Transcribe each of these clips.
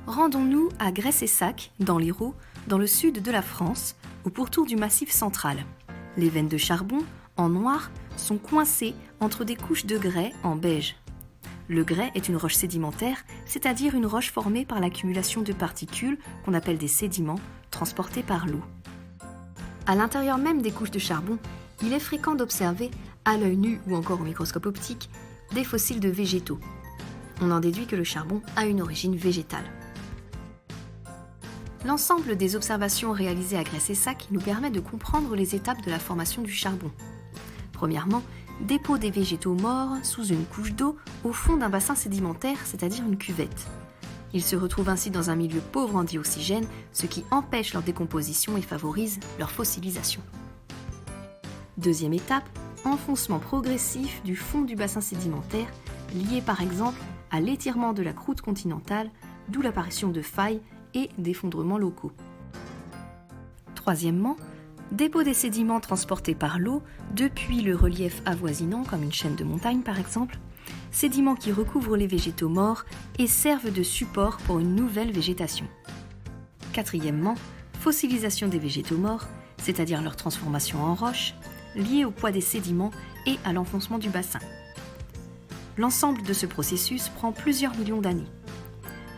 Rendons-nous à Gresse-et-Sac, dans l'Hérault, dans le sud de la France, au pourtour du Massif central. Les veines de charbon, en noir, sont coincées entre des couches de grès en beige. Le grès est une roche sédimentaire, c'est-à-dire une roche formée par l'accumulation de particules, qu'on appelle des sédiments, transportés par l'eau. À l'intérieur même des couches de charbon, il est fréquent d'observer, à l'œil nu ou encore au microscope optique, des fossiles de végétaux. On en déduit que le charbon a une origine végétale. L'ensemble des observations réalisées à Gresse-et-Sac nous permet de comprendre les étapes de la formation du charbon. Premièrement, dépôt des végétaux morts sous une couche d'eau au fond d'un bassin sédimentaire, c'est-à-dire une cuvette. Ils se retrouvent ainsi dans un milieu pauvre en dioxygène, ce qui empêche leur décomposition et favorise leur fossilisation. Deuxième étape, enfoncement progressif du fond du bassin sédimentaire, lié par exemple à l'étirement de la croûte continentale, d'où l'apparition de failles et d'effondrements locaux. Troisièmement, dépôt des sédiments transportés par l'eau depuis le relief avoisinant, comme une chaîne de montagnes par exemple, sédiments qui recouvrent les végétaux morts et servent de support pour une nouvelle végétation. Quatrièmement, fossilisation des végétaux morts, c'est-à-dire leur transformation en roche, liée au poids des sédiments et à l'enfoncement du bassin. L'ensemble de ce processus prend plusieurs millions d'années.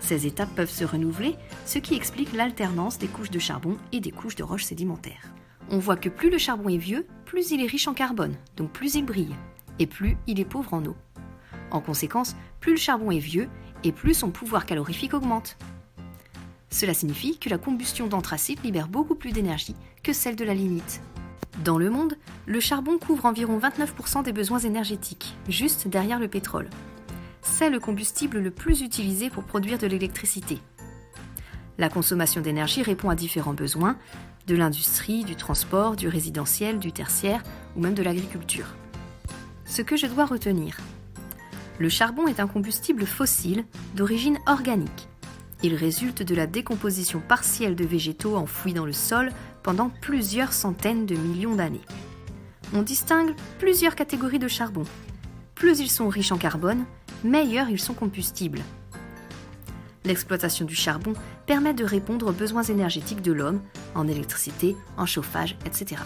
Ces étapes peuvent se renouveler, ce qui explique l'alternance des couches de charbon et des couches de roches sédimentaires. On voit que plus le charbon est vieux, plus il est riche en carbone, donc plus il brille, et plus il est pauvre en eau. En conséquence, plus le charbon est vieux, et plus son pouvoir calorifique augmente. Cela signifie que la combustion d'anthracite libère beaucoup plus d'énergie que celle de la lignite. Dans le monde, le charbon couvre environ 29% des besoins énergétiques, juste derrière le pétrole. C'est le combustible le plus utilisé pour produire de l'électricité. La consommation d'énergie répond à différents besoins, de l'industrie, du transport, du résidentiel, du tertiaire ou même de l'agriculture. Ce que je dois retenir. Le charbon est un combustible fossile d'origine organique. Il résulte de la décomposition partielle de végétaux enfouis dans le sol pendant plusieurs centaines de millions d'années. On distingue plusieurs catégories de charbon. Plus ils sont riches en carbone, meilleurs ils sont combustibles. L'exploitation du charbon permet de répondre aux besoins énergétiques de l'homme, en électricité, en chauffage, etc.